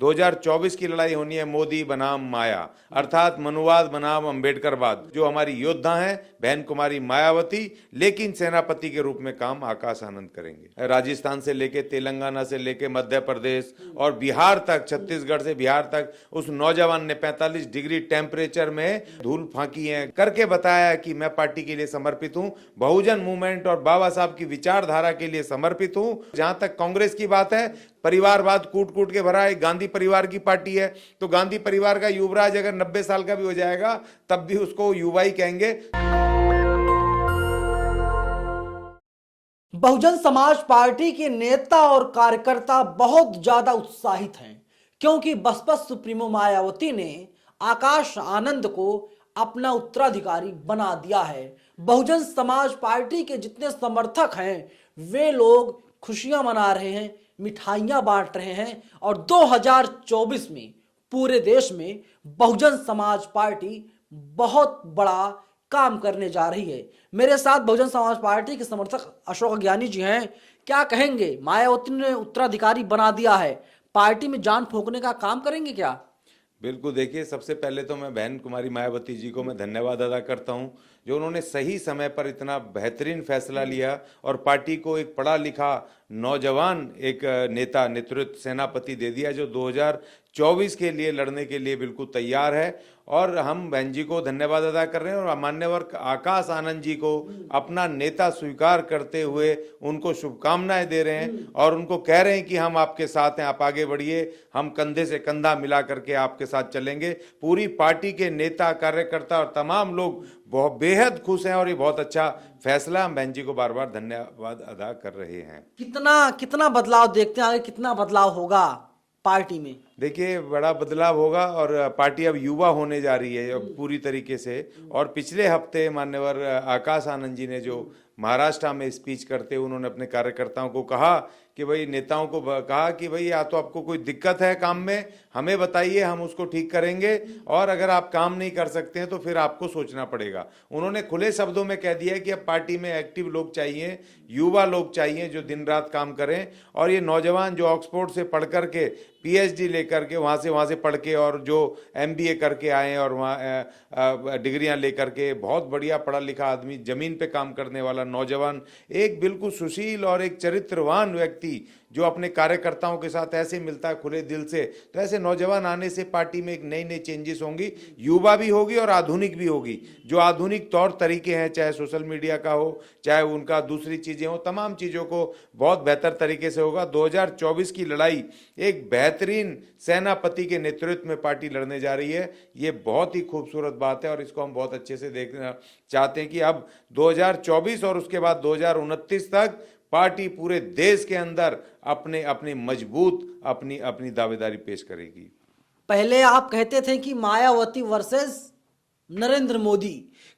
2024 की लड़ाई होनी है मोदी बनाम माया, अर्थात मनुवाद बनाम अंबेडकरवाद। जो हमारी योद्धा हैं बहन कुमारी मायावती, लेकिन सेनापति के रूप में काम आकाश आनंद करेंगे। राजस्थान से लेके तेलंगाना से लेके मध्य प्रदेश और बिहार तक, छत्तीसगढ़ से बिहार तक उस नौजवान ने 45 डिग्री टेम्परेचर में धूल फांकी है, करके बताया कि मैं पार्टी के लिए समर्पित हूं, बहुजन मूवमेंट और बाबा साहब की विचारधारा के लिए समर्पित हूं। जहां तक कांग्रेस की बात है, परिवारवाद कूट कूट के भरा है। गांधी परिवार की पार्टी है, तो गांधी परिवार का युवराज अगर 90 साल का भी हो जाएगा तब भी उसको युवा ही कहेंगे। बहुजन समाज पार्टी के नेता और कार्यकर्ता बहुत ज्यादा उत्साहित हैं, क्योंकि बसपा सुप्रीमो मायावती ने आकाश आनंद को अपना उत्तराधिकारी बना दिया है। बहुजन समाज पार्टी के जितने समर्थक हैं वे लोग खुशियां मना रहे हैं, मिठाइयां बांट रहे हैं, और 2024 में पूरे देश में बहुजन समाज पार्टी बहुत बड़ा काम करने जा रही है। मेरे साथ बहुजन समाज पार्टी के समर्थक अशोक ज्ञानी जी हैं। क्या कहेंगे? मायावती ने उत्तराधिकारी बना दिया है, पार्टी में जान फूंकने का काम करेंगे क्या? बिल्कुल, देखिए, सबसे पहले तो मैं बहन कुमारी मायावती जी को मैं धन्यवाद अदा करता हूं, जो उन्होंने सही समय पर इतना बेहतरीन फैसला लिया और पार्टी को एक पढ़ा लिखा नौजवान एक नेता, नेतृत्व, सेनापति दे दिया, जो 2024 के लिए लड़ने के लिए बिल्कुल तैयार है। और हम बहन जी को धन्यवाद अदा कर रहे हैं और मान्यवर आकाश आनंद जी को अपना नेता स्वीकार करते हुए उनको शुभकामनाएं दे रहे हैं और उनको कह रहे हैं कि हम आपके साथ हैं, आप आगे बढ़िए, हम कंधे से कंधा मिला करके आपके साथ चलेंगे। पूरी पार्टी के नेता, कार्यकर्ता और तमाम लोग बहुत बेहद खुश हैं और ये बहुत अच्छा फैसला, हम बहन जी को बार बार धन्यवाद अदा कर रहे हैं। कितना बदलाव देखते हैं, आगे कितना बदलाव होगा पार्टी में? देखिए, बड़ा बदलाव होगा और पार्टी अब युवा होने जा रही है अब पूरी तरीके से। और पिछले हफ्ते मान्यवर आकाश आनंद जी ने जो महाराष्ट्र में स्पीच करते हुए उन्होंने अपने कार्यकर्ताओं को कहा कि भाई, नेताओं को कहा कि भाई, या तो आपको कोई दिक्कत है काम में, हमें बताइए, हम उसको ठीक करेंगे, और अगर आप काम नहीं कर सकते हैं तो फिर आपको सोचना पड़ेगा। उन्होंने खुले शब्दों में कह दिया कि अब पार्टी में एक्टिव लोग चाहिए, युवा लोग चाहिए जो दिन रात काम करें। और ये नौजवान जो ऑक्सफोर्ड से पढ़ करके, पीएचडी लेकर के, वहाँ से पढ़ के और जो एमबीए करके आए और वहाँ डिग्रियाँ लेकर के, बहुत बढ़िया पढ़ा लिखा आदमी, जमीन पे काम करने वाला नौजवान, एक बिल्कुल सुशील और एक चरित्रवान व्यक्ति जो अपने कार्यकर्ताओं के साथ ऐसे मिलता है खुले दिल से, तो ऐसे नौजवान आने से पार्टी में एक नई नई चेंजेस होंगी, युवा भी होगी और आधुनिक भी होगी। जो आधुनिक तौर तरीके हैं, चाहे सोशल मीडिया का हो, चाहे उनका दूसरी चीजें हो, तमाम चीजों को बहुत बेहतर तरीके से होगा। 2024 की लड़ाई एक बेहतरीन सेनापति के नेतृत्व में पार्टी लड़ने जा रही है। ये बहुत ही खूबसूरत बात है और इसको हम बहुत अच्छे से देखना चाहते हैं कि अब 2024 और उसके बाद 2029 तक पार्टी पूरे देश के अंदर अपने अपनी मजबूत अपनी दावेदारी पेश करेगी। पहले आप कहते थे कि मायावती वर्सेस नरेंद्र मोदी,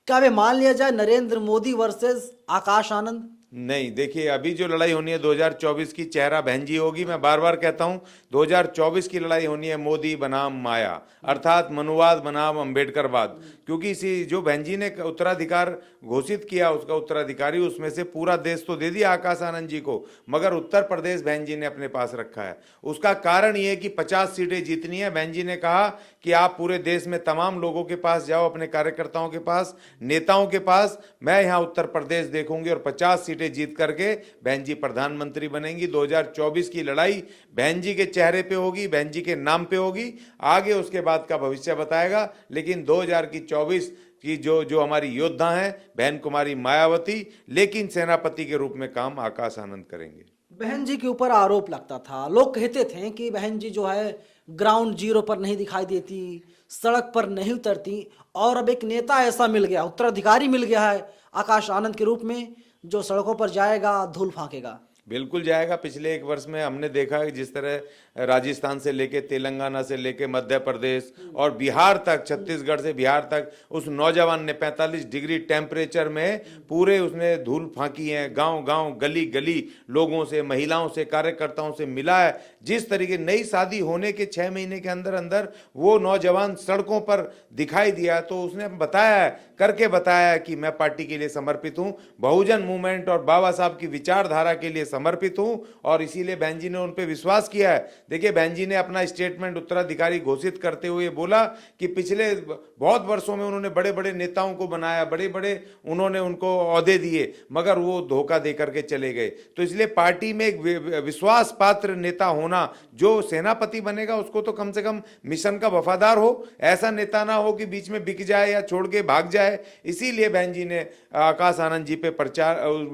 क्या वे मान लिया जाए नरेंद्र मोदी वर्सेस आकाश आनंद? नहीं, देखिए, अभी जो लड़ाई होनी है 2024 की, चेहरा बहन जी होगी। मैं बार बार कहता हूं, 2024 की लड़ाई होनी है मोदी बनाम माया, अर्थात मनुवाद बनाम अंबेडकरवाद। क्योंकि इसी जो बहन जी ने उत्तराधिकार घोषित किया, उसका उत्तराधिकारी उसमें से पूरा देश तो दे दिया आकाश आनंद जी को, मगर उत्तर प्रदेश बहन जी ने अपने पास रखा है। उसका कारण ये कि 50 सीटें जीतनी है। बहन जी ने कहा कि आप पूरे देश में तमाम लोगों के पास जाओ, अपने कार्यकर्ताओं के पास, नेताओं के पास, मैं यहाँ उत्तर प्रदेश देखूंगी और 50 सीटें जीत करके बहन जी प्रधानमंत्री बनेंगी। 2024 की लड़ाई बहन जी के चेहरे पे होगी, बहन जी के नाम पे होगी। आगे उसके बाद का भविष्य बताएगा, लेकिन 2024 की जो हमारी योद्धा हैं बहन कुमारी मायावती, लेकिन सेनापति के रूप में काम आकाश आनंद करेंगे। बहन जी के ऊपर आरोप लगता था, लोग कहते थे कि बहन जी जो है ग्राउंड जीरो पर नहीं दिखाई देती, सड़क पर नहीं उतरती, और अब एक नेता ऐसा मिल गया, उत्तराधिकारी मिल गया है आकाश आनंद के रूप में, जो सड़कों पर जाएगा, धूल फांकेगा। बिल्कुल जाएगा। पिछले एक वर्ष में हमने देखा है जिस तरह राजस्थान से लेके तेलंगाना से लेके मध्य प्रदेश और बिहार तक, छत्तीसगढ़ से बिहार तक, उस नौजवान ने 45 डिग्री टेम्परेचर में पूरे उसने धूल फांकी है। गांव गांव, गली गली लोगों से, महिलाओं से, कार्यकर्ताओं से मिला है। जिस तरीके नई शादी होने के 6 महीने के अंदर अंदर वो नौजवान सड़कों पर दिखाई दिया, तो उसने बताया है, करके बताया कि मैं पार्टी के लिए समर्पित हूं, बहुजन मूवमेंट और बाबा साहब की विचारधारा के लिए समर्पित हूं, और इसीलिए बहन जी ने उन पर विश्वास किया है। देखिए बहन जी ने अपना स्टेटमेंट उत्तराधिकारी घोषित करते हुए बोला कि पिछले बहुत वर्षों में उन्होंने बड़े बड़े नेताओं को बनाया, बड़े बड़े उन्होंने उनको ओहदे दिए, मगर वो धोखा दे करके चले गए। तो इसलिए पार्टी में एक विश्वास पात्र नेता होना, जो सेनापति बनेगा उसको तो कम से कम मिशन का वफादार हो, ऐसा नेता ना हो कि बीच में बिक जाए या छोड़ के भाग जाए। इसीलिए बहन जी ने आकाश आनंद जी पे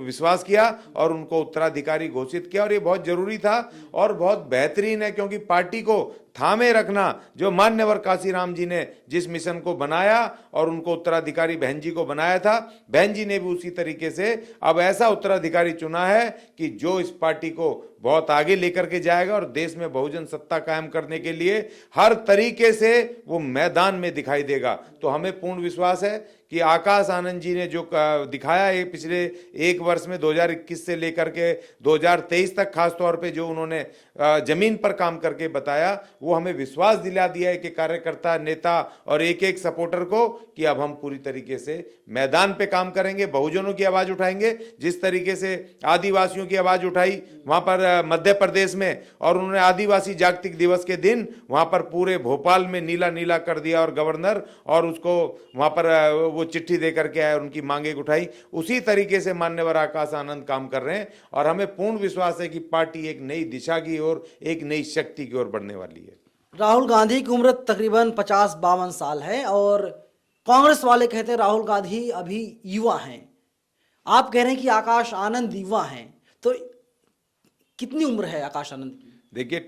विश्वास किया और उनको उत्तराधिकारी घोषित किया, और ये बहुत जरूरी था और बहुत बेहतरीन है, क्योंकि पार्टी को थामे रखना, जो मान्यवर काशीराम जी ने जिस मिशन को बनाया और उनको उत्तराधिकारी बहन जी को बनाया था, बहन जी ने भी उसी तरीके से अब ऐसा उत्तराधिकारी चुना है कि जो इस पार्टी को बहुत आगे लेकर के जाएगा और देश में बहुजन सत्ता कायम करने के लिए हर तरीके से वो मैदान में दिखाई देगा। तो हमें पूर्ण विश्वास है कि आकाश आनंद जी ने जो दिखाया है पिछले एक वर्ष में 2021 से लेकर के 2023 तक, खास तौर पे जो उन्होंने जमीन पर काम करके बताया, वो हमें विश्वास दिला दिया है कि कार्यकर्ता, नेता और एक एक सपोर्टर को कि अब हम पूरी तरीके से मैदान पे काम करेंगे, बहुजनों की आवाज उठाएंगे। जिस तरीके से आदिवासियों की आवाज उठाई वहां पर मध्य प्रदेश में, और उन्होंने आदिवासी जागतिक दिवस के दिन वहां पर पूरे भोपाल में नीला नीला कर दिया और गवर्नर और उसको वहां पर वो चिट्ठी दे करके आए और उनकी मांगे उठाई, उसी तरीके से मान्यवर आकाश आनंद काम कर रहे हैं। और हमें पूर्ण विश्वास है कि पार्टी एक नई दिशा की ओर, एक नई शक्ति की ओर बढ़ने वाली है। राहुल गांधी की उम्र तकरीबन 50-52 साल है और कांग्रेस वाले कहते हैं राहुल गांधी अभी युवा हैं। आप कह रहे हैं कि आकाश आनंद युवा हैं, तो कितनी उम्र है आकाश आनंद की? देखिए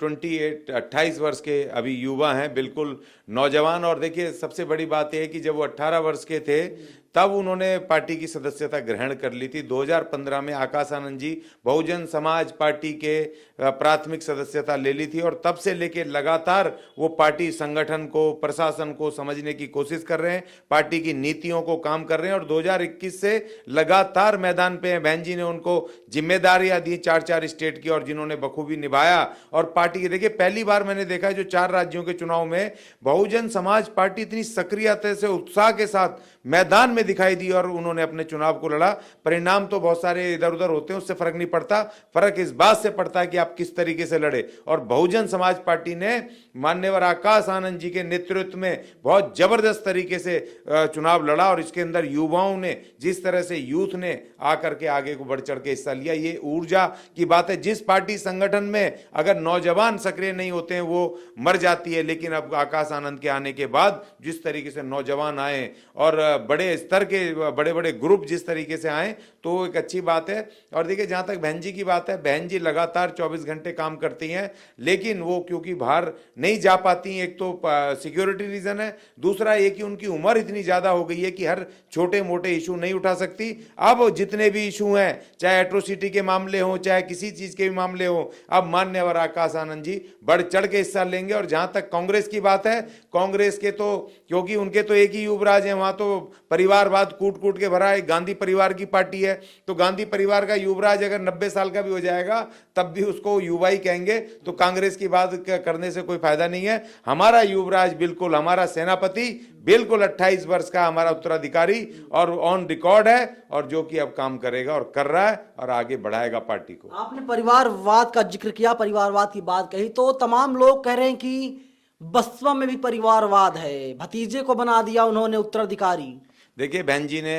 28 वर्ष के अभी युवा हैं, बिल्कुल नौजवान। और देखिए सबसे बड़ी बात यह है कि जब वो 18 वर्ष के थे तब उन्होंने पार्टी की सदस्यता ग्रहण कर ली थी। 2015 में आकाश आनंद जी बहुजन समाज पार्टी के प्राथमिक सदस्यता ले ली थी, और तब से लेकर लगातार वो पार्टी संगठन को, प्रशासन को समझने की कोशिश कर रहे हैं, पार्टी की नीतियों को काम कर रहे हैं, और 2021 से लगातार मैदान पे हैं। बहन जी ने उनको जिम्मेदारियां दी 4 स्टेट की, और जिन्होंने बखूबी निभाया। और पार्टी की देखिए पहली बार मैंने देखा है जो 4 राज्यों के चुनाव में बहुजन समाज पार्टी इतनी सक्रियता से, उत्साह के साथ मैदान में दिखाई दी और उन्होंने अपने चुनाव को लड़ा। परिणाम तो बहुत सारे इधर उधर होते हैं, उससे फर्क नहीं पड़ता, फर्क इस बात से पड़ता है कि आप किस तरीके से लड़े। और बहुजन समाज पार्टी ने मान्यवर आकाश आनंद जी के नेतृत्व में बहुत जबरदस्त तरीके से चुनाव लड़ा, और इसके अंदर युवाओं ने, जिस तरह से यूथ ने आकर के आगे को बढ़ चढ़ के हिस्सा लिया, ये ऊर्जा की बात है। जिस पार्टी संगठन में अगर नौजवान सक्रिय नहीं होते हैं वो मर जाती है, लेकिन अब आकाश आनंद के आने के बाद जिस तरीके से नौजवान आए और बड़े स्तर के बड़े बड़े ग्रुप जिस तरीके से आए, तो एक अच्छी बात है। और देखिए जहां तक बहन जी की बात है, बहन जी लगातार 24 घंटे काम करती हैं, लेकिन वो क्योंकि बाहर नहीं जा पाती, एक तो सिक्योरिटी रीजन है, दूसरा ये कि उनकी उम्र इतनी ज्यादा हो गई है कि हर छोटे मोटे इशू नहीं उठा सकती। अब जितने भी इशू हैं, चाहे एट्रोसिटी के मामले हो, चाहे किसी चीज के भी मामले हो, अब मान्यवर आकाश आनंद जी बढ़ चढ़ के हिस्सा लेंगे। और जहां तक कांग्रेस की बात है, कांग्रेस के तो, क्योंकि उनके तो एक ही युवराज है, वहां तो परिवारवाद कूट कूट के भरा है, गांधी परिवार की पार्टी है, तो गांधी परिवार का युवराज अगर 90 साल का भी हो जाएगा तब भी उसको युवा ही कहेंगे, तो कांग्रेस की बात करने से कोई फायदा नहीं है। हमारा युवराज बिल्कुल, हमारा सेनापति बिल्कुल 28 वर्ष का हमारा उत्तराधिकारी और ऑन रिकॉर्ड है, और जो कि अब काम करेगा और कर रहा है और आगे बढ़ाएगा पार्टी को। आपने परिवारवाद का जिक्र किया, परिवारवाद की बात कही, तो तमाम लोग कह रहे हैं कि बसपा में भी परिवारवाद है, भतीजे को बना दिया उन्होंने उत्तराधिकारी। देखिए बहन जी ने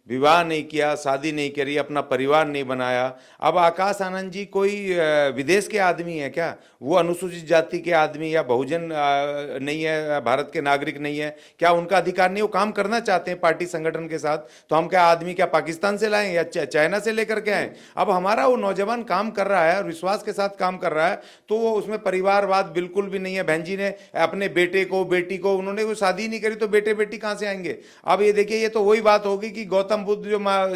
विवाह नहीं किया, शादी नहीं करी, अपना परिवार नहीं बनाया। अब आकाश आनंद जी कोई विदेश के आदमी है क्या? वो अनुसूचित जाति के आदमी या बहुजन नहीं है, भारत के नागरिक नहीं है क्या? उनका अधिकार नहीं? वो काम करना चाहते हैं पार्टी संगठन के साथ, तो हम क्या आदमी क्या पाकिस्तान से लाएं या चाइना से लेकर के आए? अब हमारा वो नौजवान काम कर रहा है और विश्वास के साथ काम कर रहा है, तो वो उसमें परिवारवाद बिल्कुल भी नहीं है। बहन जी ने अपने बेटे को, बेटी को, उन्होंने वो शादी नहीं करी, तो बेटे बेटी कहां से आएंगे? अब ये देखिए, ये तो वही बात होगी कि गौतम बुद्ध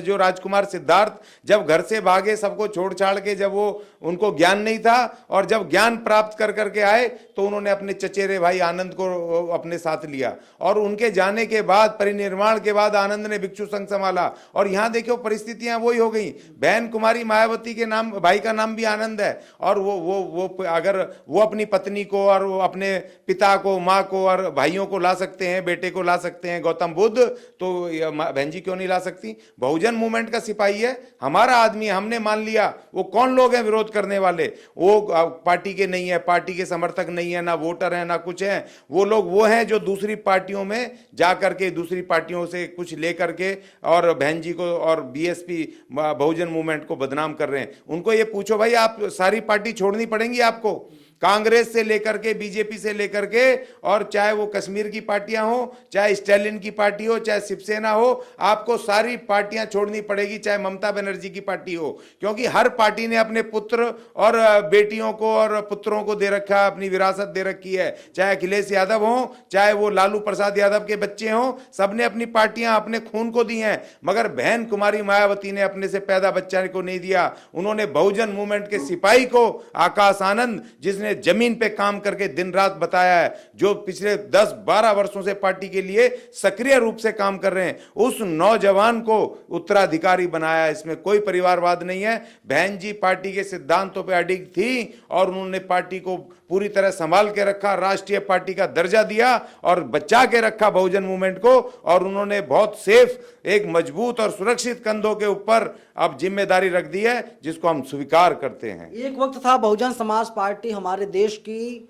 जो राजकुमार सिद्धार्थ जब घर से भागे, सबको छोड़ छाड़ के, जब वो उनको ज्ञान नहीं था, और जब ज्ञान प्राप्त कर करके आए तो उन्होंने अपने चचेरे भाई आनंद को अपने साथ लिया, और उनके जाने के बाद, परिनिर्वाण के बाद आनंद ने भिक्षु संघ संभाला। और यहां देखो परिस्थितियां वही हो गई। बहन कुमारी मायावती के नाम, भाई का नाम भी आनंद है, और वो अगर वो अपनी पत्नी को और वो अपने पिता को, माँ को और भाइयों को ला सकते हैं, बेटे को ला सकते हैं गौतम बुद्ध, तो बहन जी क्यों नहीं ला सकती। बहुजन मूवमेंट का सिपाही है, हमारा आदमी है, हमने मान लिया। वो कौन लोग हैं विरोध करने वाले? वो पार्टी के नहीं है, पार्टी के समर्थक नहीं है, ना वोटर है, ना कुछ है। वो लोग वो हैं जो दूसरी पार्टियों में जा करके दूसरी पार्टियों से कुछ लेकर के और बहन जी को और बीएसपी बहुजन मूवमेंट को बदनाम कर रहे हैं। उनको ये पूछो भाई, आप सारी पार्टी छोड़नी पड़ेंगी आपको, कांग्रेस से लेकर के बीजेपी से लेकर के, और चाहे वो कश्मीर की पार्टियां हो, चाहे स्टालिन की पार्टी हो, चाहे शिवसेना हो, आपको सारी पार्टियां छोड़नी पड़ेगी, चाहे ममता बनर्जी की पार्टी हो। क्योंकि हर पार्टी ने अपने पुत्र और बेटियों को और पुत्रों को दे रखा है, अपनी विरासत दे रखी है। चाहे अखिलेश यादव हो, चाहे वो लालू प्रसाद यादव के बच्चे हों, सबने अपनी पार्टियां अपने खून को दी हैं। मगर बहन कुमारी मायावती ने अपने से पैदा बच्चा को नहीं दिया। उन्होंने बहुजन मूवमेंट के सिपाही को, आकाश आनंद, जिसने जमीन पे काम करके दिन रात बताया है, जो पिछले 10-12 वर्षों से पार्टी के लिए सक्रिय रूप से काम कर रहे हैं, उस नौजवान को उत्तराधिकारी बनाया। इसमें कोई परिवारवाद नहीं है। बहन जी पार्टी के सिद्धांतों पे अडिग थी और उन्होंने पार्टी को पूरी तरह संभाल के रखा, राष्ट्रीय पार्टी का दर्जा दिया और बचा के रखा बहुजन मूवमेंट को। और उन्होंने बहुत सेफ, एक मजबूत और सुरक्षित कंधों के ऊपर अब जिम्मेदारी रख दी है, जिसको हम स्वीकार करते हैं। एक वक्त था बहुजन समाज पार्टी हमारे देश की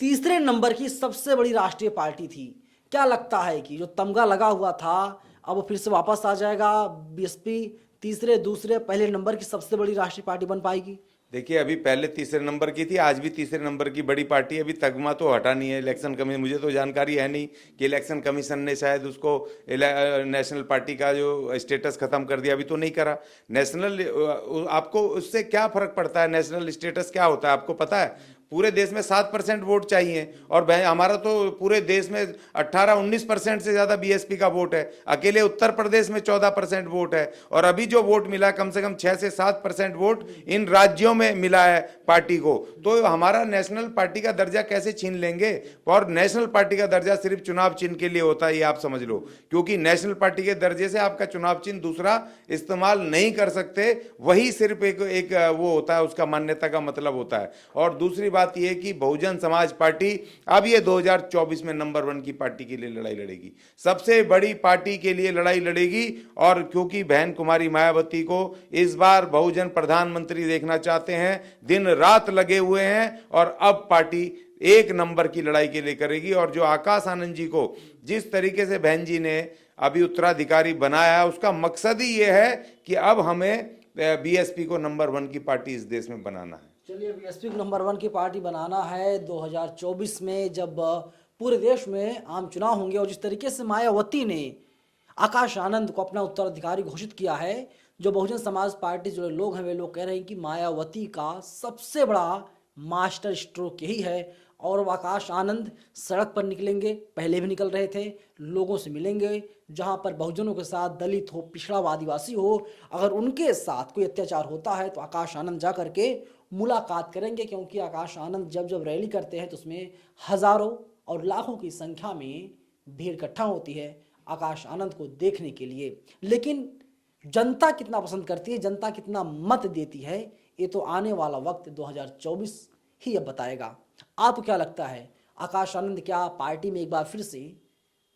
तीसरे नंबर की सबसे बड़ी राष्ट्रीय पार्टी थी। क्या लगता है कि जो तमगा लगा हुआ था अब वो फिर से वापस आ जाएगा? बीएसपी तीसरे, दूसरे, पहले नंबर की सबसे बड़ी राष्ट्रीय पार्टी बन पाएगी? देखिए, अभी पहले तीसरे नंबर की थी, आज भी तीसरे नंबर की बड़ी पार्टी है। अभी तगमा तो हटा नहीं है इलेक्शन कमीशन, मुझे तो जानकारी है नहीं कि इलेक्शन कमीशन ने शायद उसको नेशनल पार्टी का जो स्टेटस खत्म कर दिया, अभी तो नहीं करा। नेशनल, आपको उससे क्या फर्क पड़ता है? नेशनल स्टेटस क्या होता है आपको पता है? पूरे देश में 7% वोट चाहिए और हमारा तो पूरे देश में 18-19% से ज्यादा बीएसपी का वोट है। अकेले उत्तर प्रदेश में 14% वोट है। और अभी जो वोट मिला, कम से कम 6 से 7% वोट इन राज्यों में मिला है पार्टी को। तो हमारा नेशनल पार्टी का दर्जा कैसे छीन लेंगे? और नेशनल पार्टी का दर्जा सिर्फ चुनाव चिन्ह के लिए होता है, ये आप समझ लो। क्योंकि नेशनल पार्टी के दर्जे से आपका चुनाव चिन्ह दूसरा इस्तेमाल नहीं कर सकते, वही सिर्फ एक वो होता है, उसका मान्यता का मतलब होता है। और दूसरी बात यह कि बहुजन समाज पार्टी अब ये 2024 में नंबर 1 की पार्टी के लिए लड़ाई लड़ेगी, सबसे बड़ी पार्टी के लिए लड़ाई लड़ेगी। और क्योंकि बहन कुमारी मायावती को इस बार बहुजन प्रधानमंत्री देखना चाहते हैं, दिन रात लगे हुए हैं, और अब पार्टी एक नंबर की लड़ाई के लिए करेगी। और जो आकाश आनंद जी को जिस तरीके से बहन जी ने अभी उत्तराधिकारी बनाया है, उसका मकसद ही यह है कि अब हमें बीएसपी को नंबर 1 की पार्टी इस देश में बनाना है। चलिए, बीएसपी को नंबर 1 की पार्टी बनाना है 2024 में, जब पूरे देश में आम चुनाव होंगे। और जिस तरीके से मायावती ने आकाश आनंद को अपना उत्तराधिकारी घोषित किया है, जो बहुजन समाज पार्टी जुड़े लोग हैं वे लोग कह रहे हैं कि मायावती का सबसे बड़ा मास्टर स्ट्रोक यही है। और वो आकाश आनंद सड़क पर निकलेंगे, पहले भी निकल रहे थे, लोगों से मिलेंगे, जहां पर बहुजनों के साथ दलित हो, पिछड़ा हो, आदिवासी हो, अगर उनके साथ कोई अत्याचार होता है तो आकाश आनंद जा करके मुलाकात करेंगे। क्योंकि आकाश आनंद जब रैली करते हैं तो उसमें हजारों और लाखों की संख्या में भीड़ इकट्ठा होती है आकाश आनंद को देखने के लिए। लेकिन जनता कितना पसंद करती है, जनता कितना मत देती है, ये तो आने वाला वक्त 2024 ही अब बताएगा। आपको क्या लगता है, आकाश आनंद क्या पार्टी में एक बार फिर से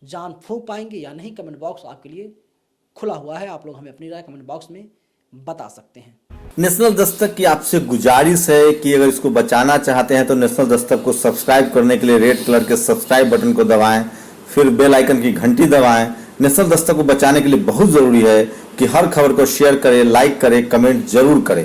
जान फूंक पाएंगे या नहीं? कमेंट बॉक्स आपके लिए खुला हुआ है, आप लोग हमें अपनी राय कमेंट बॉक्स में बता सकते हैं। नेशनल दस्तक की आपसे गुजारिश है कि अगर इसको बचाना चाहते हैं तो नेशनल दस्तक को सब्सक्राइब करने के लिए रेड कलर के सब्सक्राइब बटन को दबाएं, फिर बेल आइकन की घंटी दबाएं। नेशनल दस्तक को बचाने के लिए बहुत जरूरी है कि हर खबर को शेयर करें, लाइक करें, कमेंट जरूर करें।